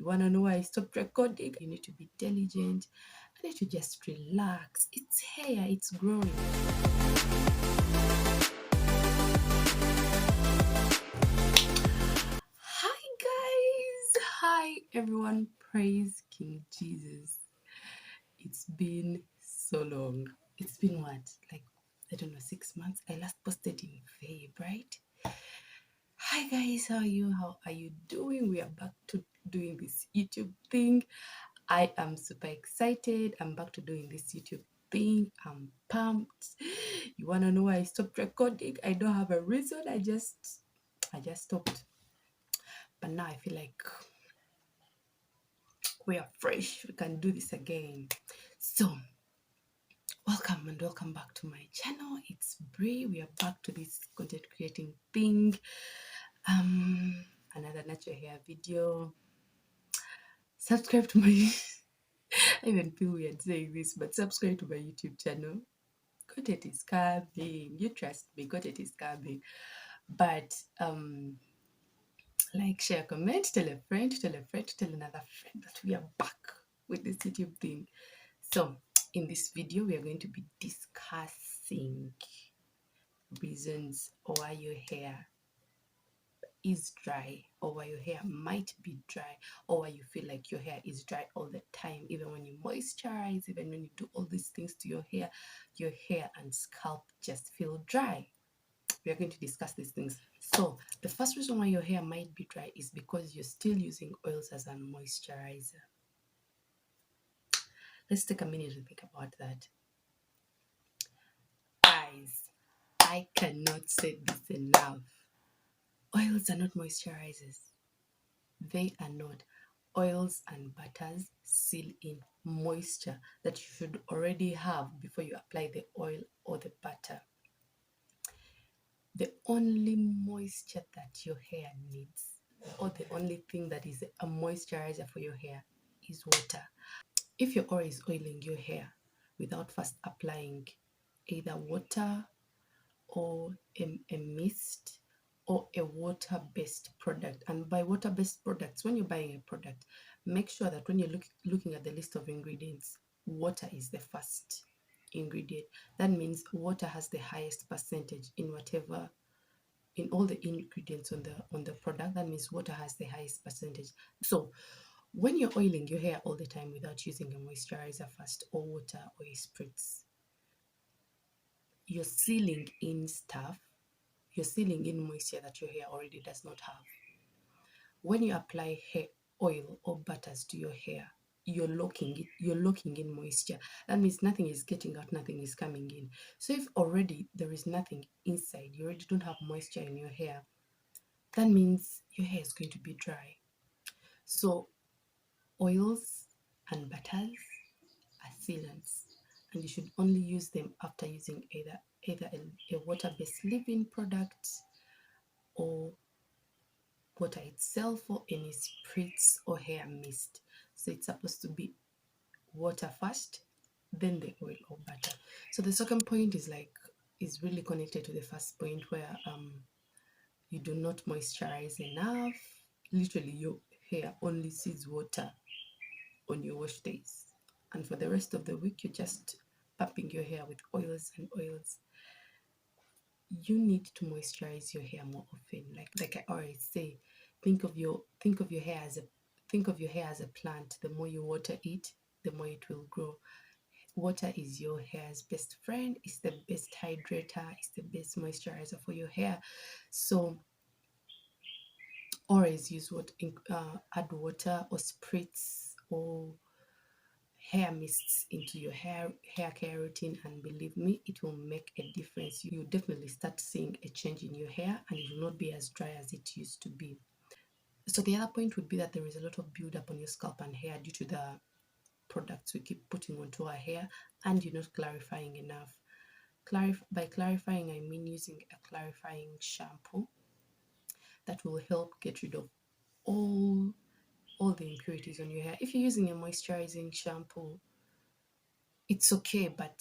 You want to know why I stopped recording? You need to be diligent. I need to just relax. It's hair, it's growing. Hi guys. Hi everyone. Praise King Jesus. It's been so long. It's been what? Like, I don't know, 6 months? I last posted in Feb, right? Hi guys, how are you? How are you doing? We are back to doing this YouTube thing. I am super excited. I'm back to doing this YouTube thing. I'm pumped. You wanna know why I stopped recording? I don't have a reason. I just stopped. But now I feel like we are fresh. We can do this again. So welcome and welcome back to my channel. It's Brie. We are back to this content creating thing. Another natural hair video. Subscribe to my I even feel weird saying this, but subscribe to my YouTube channel. Content is coming. You trust me, content is coming. But like, share, comment, tell a friend, tell another friend that we are back with this YouTube thing. So in this video, we are going to be discussing reasons why your hair is dry, or why your hair might be dry, or why you feel like your hair is dry all the time, even when you moisturize, even when you do all these things to your hair and scalp just feel dry. We are going to discuss these things. So the first reason why your hair might be dry is because you're still using oils as a moisturizer. Let's take a minute to think about that. Guys, I cannot say this enough. Oils are not moisturizers. They are not. Oils and butters seal in moisture that you should already have before you apply the oil or the butter. The only moisture that your hair needs, or the only thing that is a moisturizer for your hair, is water. If you're always oiling your hair without first applying either water or a mist or a water-based product, and by water-based products, when you're buying a product, make sure that when you're looking at the list of ingredients, water is the first ingredient. That means water has the highest percentage in all the ingredients on the product. That means water has the highest percentage. So when you're oiling your hair all the time without using a moisturizer first, or water, or a spritz, you're sealing in stuff. You're sealing in moisture that your hair already does not have. When you apply hair oil or butters to your hair, you're locking in moisture. That means nothing is getting out, nothing is coming in. So if already there is nothing inside, you already don't have moisture in your hair, that means your hair is going to be dry. So oils and butters are sealants, and you should only use them after using either a water-based leave-in product, or water itself, or any spritz or hair mist. So it's supposed to be water first, then the oil or butter. So the second point is really connected to the first point, where you do not moisturize enough. Literally, your hair only sees water on your wash days, and for the rest of the week you're just pumping your hair with oils and oils. You need to moisturize your hair more often. Like I always say, think of your hair as a plant. The more you water it, the more it will grow. Water is your hair's best friend. It's the best hydrator. It's the best moisturizer for your hair. So always add water or spritz or hair mists into your hair care routine, and believe me, it will make a difference. You definitely start seeing a change in your hair, and it will not be as dry as it used to be. So the other point would be that there is a lot of buildup on your scalp and hair due to the products we keep putting onto our hair, and you're not clarifying enough. By clarifying, I mean using a clarifying shampoo that will help get rid of all the impurities on your hair. If you're using a moisturizing shampoo, it's okay, but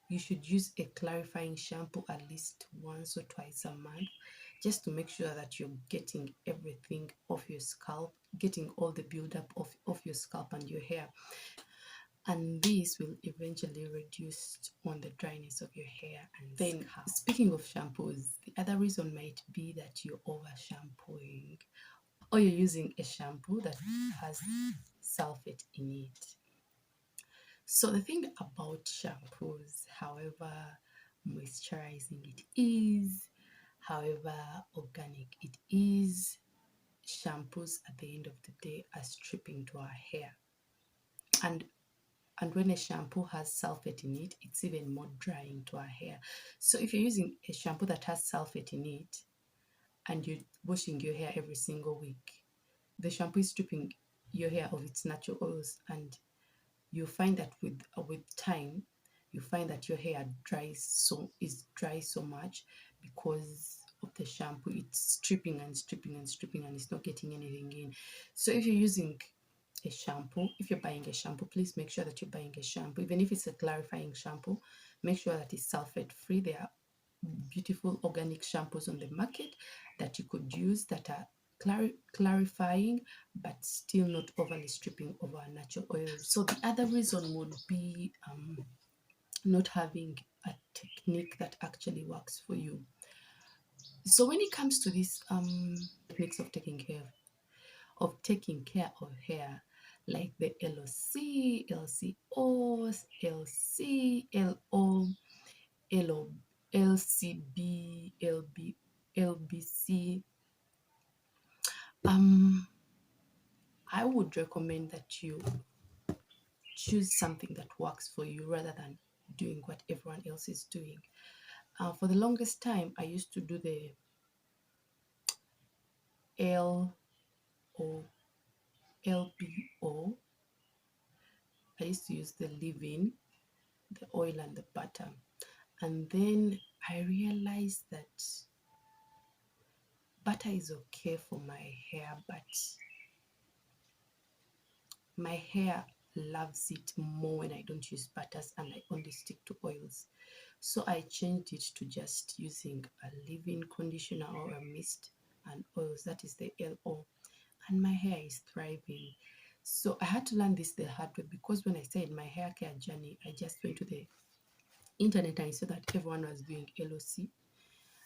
you should use a clarifying shampoo at least once or twice a month. just to make sure that you're getting everything off your scalp, getting all the buildup of your scalp and your hair. And this will eventually reduce on the dryness of your hair and then scalp. Speaking of shampoos, the other reason might be that you're over shampooing, or you're using a shampoo that has sulfate in it. So the thing about shampoos, however moisturizing it is, however organic it is, shampoos at the end of the day are stripping to our hair. And when a shampoo has sulfate in it, it's even more drying to our hair. So if you're using a shampoo that has sulfate in it and you're washing your hair every single week, the shampoo is stripping your hair of its natural oils, and you find that with time, you find that your hair is dry so much because of the shampoo. It's stripping and stripping and stripping, and it's not getting anything in. So if you're using a shampoo, if you're buying a shampoo, please make sure that you're buying a shampoo. Even if it's a clarifying shampoo, make sure that it's sulfate free. There are beautiful organic shampoos on the market that you could use that are clarifying but still not overly stripping of our natural oils. So the other reason would be not having a technique that actually works for you. So when it comes to these techniques of taking care of hair, like the LOC, LCOs, LC, LO, LO, LCB, LB, LBC, I would recommend that you choose something that works for you rather than doing what everyone else is doing. For the longest time, I used to do the LO, LBO. I used to use the leave-in, the oil and the butter. And then I realized that butter is okay for my hair, but my hair loves it more when I don't use butters and I only stick to oils. So I changed it to just using a leave-in conditioner or a mist and oils, that is the LO, and my hair is thriving. So I had to learn this the hard way, because when I started my hair care journey, I just went to the internet and I saw that everyone was doing LOC,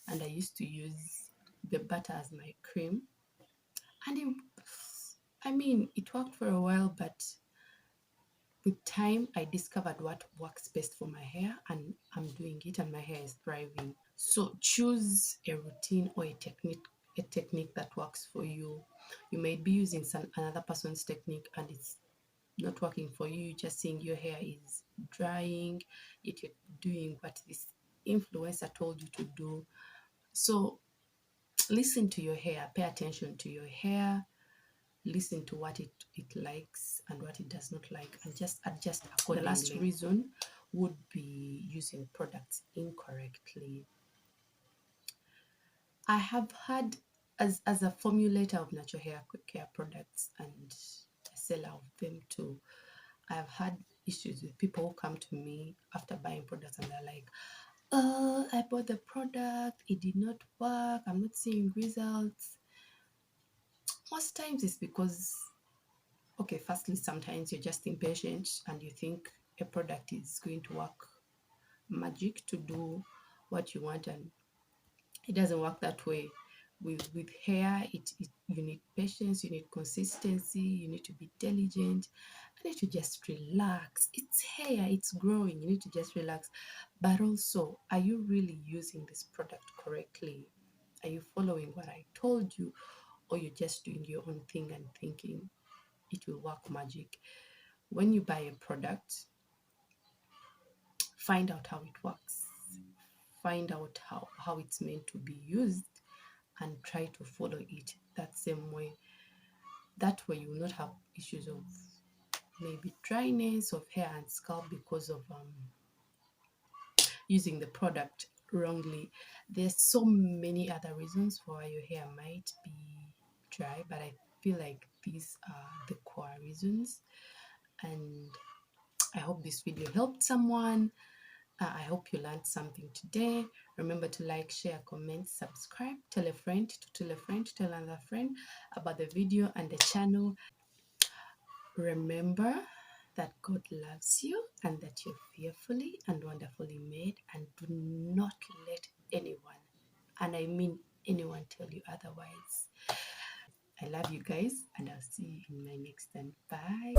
and I used to use the butter as my cream, and it worked for a while, but with time I discovered what works best for my hair, and I'm doing it and my hair is thriving. So choose a routine or a technique that works for you. You may be using another person's technique and it's not working for you. You're just seeing your hair is drying, yet you're doing what this influencer told you to do. So listen to your hair, pay attention to your hair, listen to what it likes and what it does not like, and just adjust accordingly. The last reason would be using products incorrectly. I have had, as a formulator of natural hair care products and a seller of them too, I've had issues with people who come to me after buying products and they're like, oh, I bought the product, it did not work, I'm not seeing results. Most times it's because, okay, firstly, sometimes you're just impatient and you think a product is going to work magic to do what you want, and it doesn't work that way. With hair, you need patience, you need consistency, you need to be diligent, you need to just relax. It's hair, it's growing, you need to just relax. But also, are you really using this product correctly? Are you following what I told you, or you're just doing your own thing and thinking it will work magic? When you buy a product, find out how it works, find out how it's meant to be used, and try to follow it that same way. That way you will not have issues of maybe dryness of hair and scalp because of using the product wrongly. There's so many other reasons for why your hair might be dry, but I feel like these are the core reasons. And I hope this video helped someone. I hope you learned something today. Remember to like, share, comment, subscribe, tell a friend to tell a friend to tell another friend about the video and the channel. Remember that God loves you and that you're fearfully and wonderfully made, and do not let anyone, and I mean anyone, tell you otherwise. I love you guys, and I'll see you in my next time. Bye.